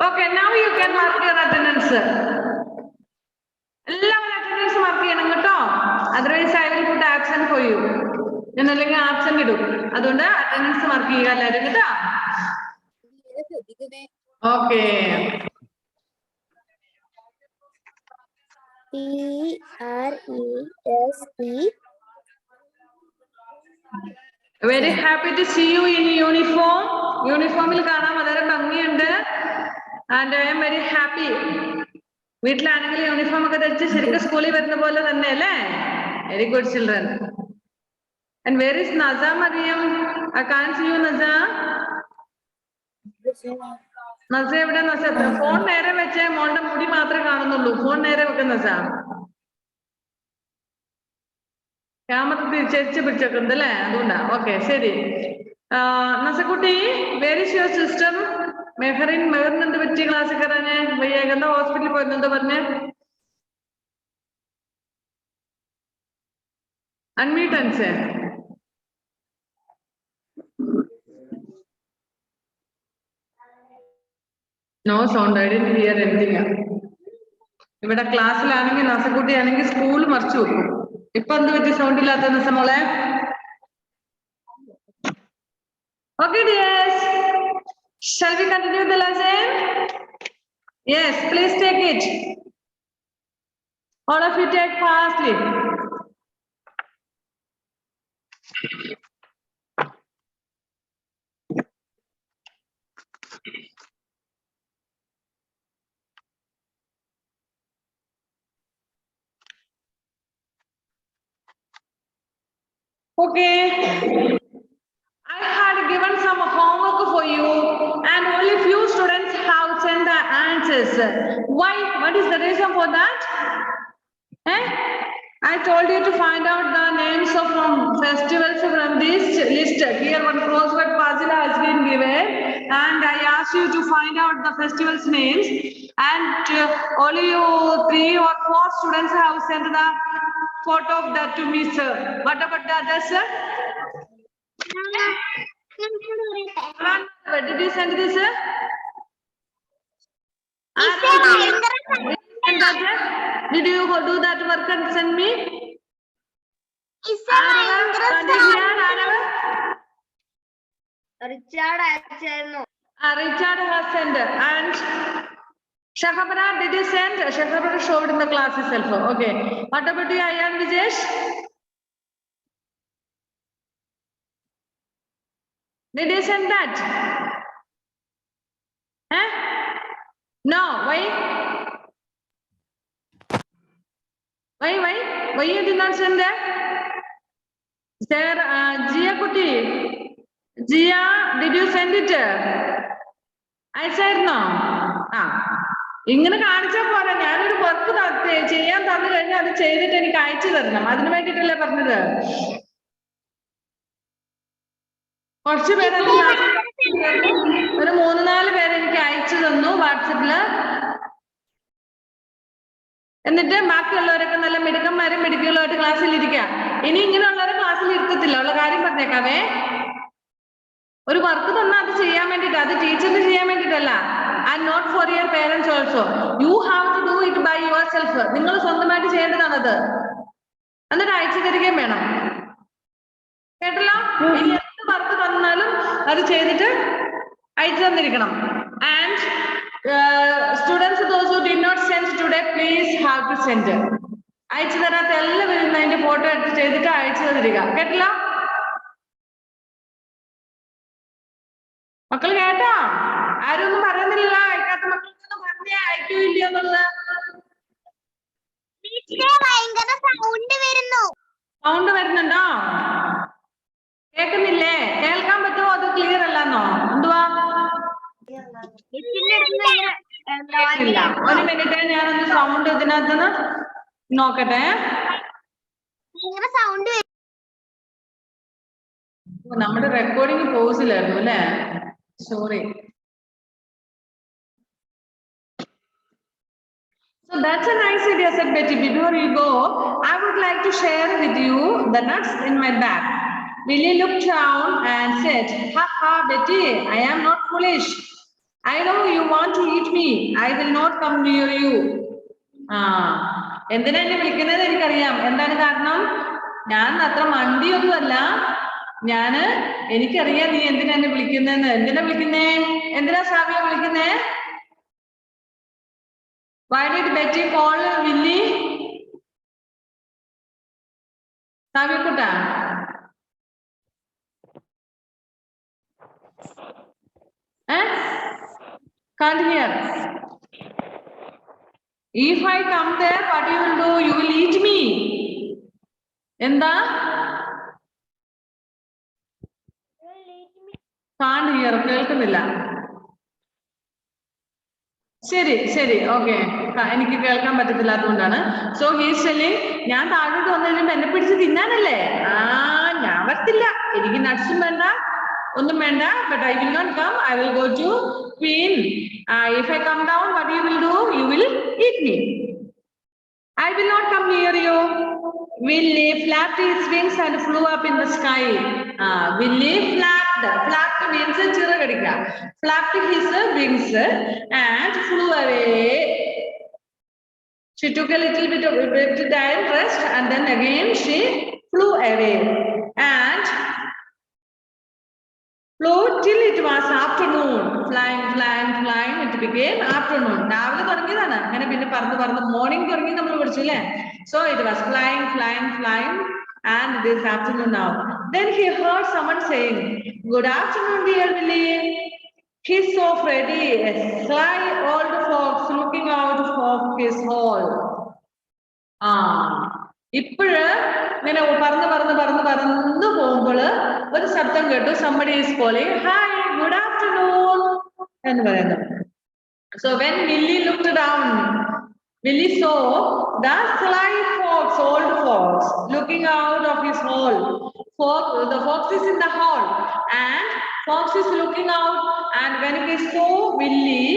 Okay, now you can mark your attendance. എല്ലാവരും attendance mark ചെയ്യണം കേട്ടോ. Otherwise I will put absent for you. ഞാൻ അല്ലെങ്കിൽ absent ഇടും. അതുകൊണ്ട് attendance mark ചെയ്യുക എല്ലാവരും കേട്ടോ. Okay. P-R-E-S-E. Very happy to see you in uniform. Uniformil കാണാൻ വളരെ ഭംഗിയുണ്ട്. And I am very happy. വീട്ടിലാണെങ്കിൽ യൂണിഫോം ഒക്കെ ധരിച്ച് ശരിക്കും സ്കൂളിൽ വരുന്ന പോലെ തന്നെ അല്ലേ? Very good children. And where is Naza Mariam? I can't see you, Naza. Naza എവിടെ? Naza ഫോൺ നേരെ വെച്ചേ, മോളുടെ മുടി മാത്രമേ കാണുന്നുള്ളൂ. ഫോൺ നേരെ വെക്ക Naza. ക്യാമറ തിരിച്ചു പിടിച്ചേക്കുന്നത് അല്ലേ? അതുകൊണ്ടാ. ഓക്കെ ശരി. നസക്കുട്ടി, where is your sister? Mehrin എന്ത് പറ്റി ക്ലാസ്സിൽ കയറാന്? വയ്യാകണ്ട, ഹോസ്പിറ്റലിൽ പോയിരുന്നെന്തോ പറഞ്ഞേ? അൺമ്യൂട്ട് അൻസേ. No sound, I didn't hear anything. ഇവിടെ ക്ലാസ്സിലാണെങ്കിൽ നസക്കുട്ടി ആണെങ്കിൽ സ്കൂൾ മറിച്ചു വെക്കും. ഇപ്പൊ എന്ത് പറ്റി സൗണ്ട് ഇല്ലാത്ത നസമോളെ? Okay, dears. Shall we continue the lesson? Yes, please take it. All of you take fastly. Okay. I had given some homework for you and only few students have sent the answers. Why? What is the reason for that? I told you to find out the names of festivals from this list. Here one crossword puzzle has been given and I asked you to find out the festivals names and only you 3 or 4 students have sent the photo of that to me, sir. What about the others, sir? Where did you send this, sir? Did you do that work and send me? Richard has sent. And Shahabana, did you send? Shahabana showed in the class itself. Okay. What about you, Ayan Vijesh? Did you send that? No. Why? Why you did not send that? Sir, Jia Kuti. Jia, did you send it? I said no. ഇങ്ങനെ കാണിച്ചാൽ പോരാ. ഞാനൊരു work ചെയ്യാൻ തന്നു കഴിഞ്ഞാൽ അത് ചെയ്തിട്ട് എനിക്ക് അയച്ചു തരണം. അതിനു വേണ്ടിയിട്ടല്ലേ പറഞ്ഞത്. കുറച്ചു പേര് ഒരു 3-4 പേര് എനിക്ക് അയച്ചു തന്നു വാട്സപ്പില്. എന്നിട്ട് ബാക്കിയുള്ളവരൊക്കെ നല്ല മിടുക്കന്മാരും മിടുക്കുകളായിട്ട് ക്ലാസ്സിൽ ഇരിക്കുക. ഇനി ഇങ്ങനെയുള്ളവരെ ക്ലാസ്സിൽ ഇരുത്തത്തില്ല. ഉള്ള കാര്യം പറഞ്ഞേക്കാവേ. ഒരു വർക്ക് തന്നാൽ അത് ചെയ്യാൻ വേണ്ടിട്ട്, അത് ടീച്ചറിന് ചെയ്യാൻ വേണ്ടിട്ടല്ല. And not for your parents also. You have to do it by yourself. നിങ്ങൾ സ്വന്തമായിട്ട് ചെയ്യേണ്ടതാണത്. എന്നിട്ട് അയച്ചു തരികയും വേണം. കേട്ടല്ലോ? ഇനി എന്ത് വർക്ക് തന്നാലും അത് ചെയ്തിട്ട് അയച്ചു തന്നിരിക്കണം. And students those who did not send today please have to send. അയച്ചു തരാത്ത എല്ലാവരും അതിന്റെ ഫോട്ടോ എടുത്ത് ചെയ്തിട്ട് അയച്ചു തന്നിരിക. കേട്ടല്ലോ മക്കൾ? കേട്ടോ? ആരും ഒന്നും പറയുന്നില്ല. അയക്കാത്ത മക്കൾക്കൊന്നും പറഞ്ഞേ അയക്കൂല്ല എന്നുള്ളത്. സൗണ്ട് വരുന്നുണ്ടോ? കേൾക്കുന്നില്ലേ? കേൾക്കാൻ പറ്റുമോ? അത് ക്ലിയർ അല്ലെന്നോ? എന്തുവാ? ഇല്ല. ഒരു മിനിറ്റ്, ഞാനൊന്ന് സൗണ്ട് ഇതിനകത്തുനിന്ന് നോക്കട്ടെ. നമ്മുടെ റെക്കോർഡിംഗ് പോസിലായിരുന്നു അല്ലേ? Sorry. So that's a nice idea, said Betty. Before you go, I would like to share with you the nuts in my bag. Billy looked down and said, "Ha ha, Betty, I am not foolish. I know you want to eat me. I will not come near you. എന്തിനാ എന്നെ വിളിക്കുന്നത് എനിക്കറിയാം. എന്താണ് കാരണം? ഞാൻ അത്ര മണ്ടിയൊന്നുമല്ല. എനിക്കറിയാം നീ എന്തിനാ എന്നെ വിളിക്കുന്നതെന്ന്. എന്തിനാ വിളിക്കുന്നേ? എന്തിനാ സാവിയ വിളിക്കുന്നേ? Why did Betty call Willie? സാവിയ Kutta, can't hear. If I come there, what you will do? You will eat me. എന്താ? Can't hear. കേൾക്കുന്നില്ല. ശരി ശരി, ഓക്കെ. എനിക്ക് കേൾക്കാൻ പറ്റത്തില്ലാത്തതുകൊണ്ടാണ്. സോ ഹീസ് ടെല്ലിങ്, ഞാൻ താഴോട്ട് വന്നു കഴിയുമ്പോ എന്നെ പിടിച്ച് തിന്നാനല്ലേ? ഞാൻ പറ്റില്ല, എനിക്ക് നട്ട്സും വേണ്ട, ഒന്നും വേണ്ട. But I will not come. I will go to queen. If I come down, what you will do? You will eat me. I will not come near you. Willie flapped his wings and flew up in the sky. Willie flapped. Flapped means chiragadiga. Flapped his wings and flew away. She took a little bit of time rest and then again she flew away and flew till it was afternoon. Flying, flying, flying. It became afternoon. രാവിലെ തുടങ്ങിയതാണ്. അങ്ങനെ പിന്നെ പറന്ന് morning തുടങ്ങി നമ്മൾ പഠിച്ചില്ലേ? So it was flying, flying, flying, and it is afternoon now. Then he heard someone saying, "Good afternoon, dear Willie." He saw Freddie, a sly old fox, looking out of his hole. ഇപ്പോഴ് ഇങ്ങനെ പറന്ന് പോകുമ്പോൾ ഒരു ശബ്ദം കേട്ടു. somebody is calling, "Hi, good afternoon" എന്ന് പറയുന്നു. So when Willie looked down, Willie saw the sly fox, old fox, looking out of his hole. The fox is in the hole and fox is looking out, and when he saw Willie,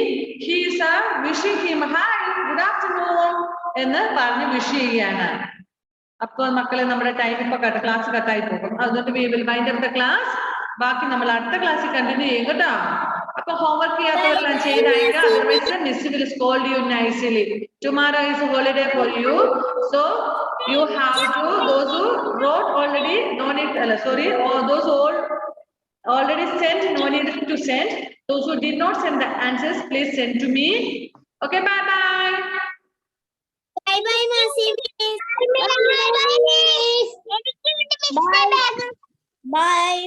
he is wishing him, "Hi, good afternoon" എന്ന് പറഞ്ഞ് wish ചെയ്യാണ്. അപ്പൊ മക്കളെ, നമ്മുടെ time ഇപ്പൊ class കട്ടായി പോകും. അതുകൊണ്ട് we will wind up the class. ബാക്കി നമ്മൾ അടുത്ത ക്ലാസ്സിൽ കണ്ടിന്യൂ ചെയ്യും കേട്ടോ. അപ്പൊ homework ചെയ്യാത്തവരെല്ലാം ചെയ്തയക്കുക. Otherwise miss will scold you nicely. Tomorrow is a holiday for you, so you have to, those who wrote already, no need, sorry, or those who already sent, no need to send. Those who did not send the answers, please send to me. Okay, bye bye. Bye bye, Masi. Bye bye. Bye.